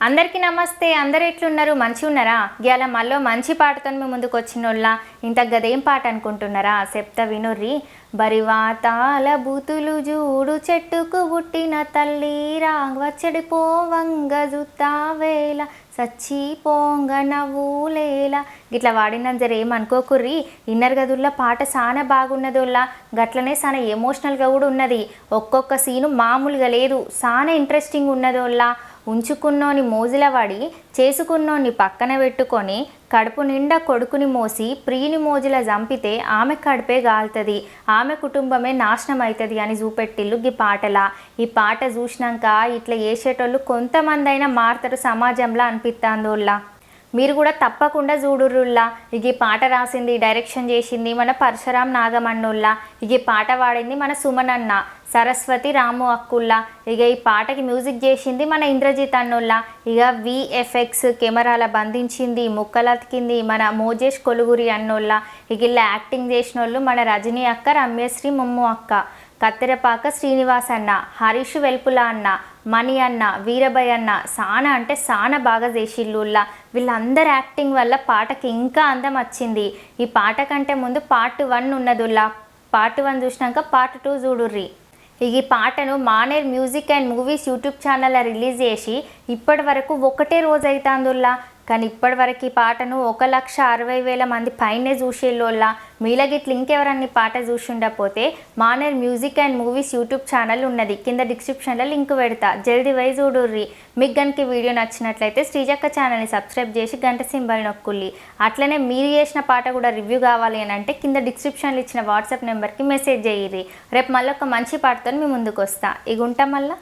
అందరికీ నమస్తే. అందరూ ఎట్లున్నారు? మంచి ఉన్నారా? ఇవాళ మళ్ళీ మంచి పాటతో మీ ముందుకు వచ్చినోళ్ళ. ఇంత గదేం పాట అనుకుంటున్నారా? చెప్తా వినుర్రి. బరివాతాల బూతులు జూడు చెట్టుకు పుట్టిన తల్లి రాంగవచ్చడి పోవంగ జుత్తావేళ సచ్చి పోంగ నవ్వులేల. గిట్లా వాడిన జర ఏమనుకోకుర్రి. ఇన్నర్ గదుల్లో పాట చాలా బాగున్నదోళ్ళ. గట్లనే చాలా ఎమోషనల్గా కూడా ఉన్నది. ఒక్కొక్క సీను మామూలుగా లేదు, చాలా ఇంట్రెస్టింగ్ ఉన్నదోళ్ళ. ఉంచుకున్నోని మోజుల పడి చేసుకున్నోని పక్కన పెట్టుకొని కడుపు నిండా కొడుకుని మోసి ప్రియుని మోజుల చంపితే ఆమె కడుపే గాలుతుంది, ఆమె కుటుంబమే నాశనం అవుతుంది అని చూపెట్టిల్లు ఈ పాటల. ఈ పాట చూసినాక ఇట్లా చేసేటోళ్ళు కొంతమంది అయినా మారుతారు సమాజంలో అనిపిస్తాందోళ్ళ. మీరు కూడా తప్పకుండా చూడుర్రుల్లా. ఇక ఈ పాట రాసింది డైరెక్షన్ చేసింది మన పరశురాం నాగమన్నోళ్ళ. ఇక ఈ పాట పాడింది మన సుమనన్న, సరస్వతి రాము అక్కుల్లా. ఇక ఈ పాటకి మ్యూజిక్ చేసింది మన ఇంద్రజిత్ అన్నోళ్ళ. ఇక విఎఫ్ఎక్స్ కెమెరాల బంధించింది ముక్కలతికింది మన మోజేష్ కొలుగురి అన్నోళ్ళ. ఇక ఇలా యాక్టింగ్ చేసిన వాళ్ళు మన రజనీ అక్క, రమ్యశ్రీ ముమ్ము అక్క, కత్తెరపాక శ్రీనివాస్ అన్న, హరీష్ వెల్పుల అన్న, మణి అన్న, వీరభయ్ అన్న సానా అంటే సానా బాగా చేసిల్లుల్లా. వీళ్ళందరి యాక్టింగ్ వల్ల పాటకి ఇంకా అందం వచ్చింది. ఈ పాట కంటే ముందు పార్ట్ 1 ఉన్నదుల్లా. పార్ట్ 1 చూసినాక పార్ట్ 2 చూడుర్రి. ఈ పాటను Maner music and movies YouTube ఛానల్లో రిలీజ్ చేసి ఇప్పటి వరకు ఒకటే రోజు అవుతుందిల్లా. కానీ ఇప్పటి వరకు ఈ పాటను 1,60,000 మంది పైనే చూసేళ్ళోళ్ళ. మీలగిట్లు ఇంకెవరన్నీ పాట చూసి ఉండకపోతే Maner music and movies YouTube channel ఉన్నది, కింద డిస్క్రిప్షన్లో లింక్ పెడతా, జల్దీ వై చూడుర్రి. మీకు గనుక వీడియో నచ్చినట్లయితే శ్రీజక్క ఛానల్ని సబ్స్క్రైబ్ చేసి గంట సింబల్ నొక్కుల్లి. అట్లనే మీరు చేసిన పాట కూడా రివ్యూ కావాలి అని అంటే కింద డిస్క్రిప్షన్లో ఇచ్చిన వాట్సాప్ నెంబర్కి మెసేజ్ చేయిర్రి. రేపు మళ్ళీ ఒక మంచి పాటతో మీ ముందుకు వస్తా. ఇక ఉంటాం మళ్ళీ.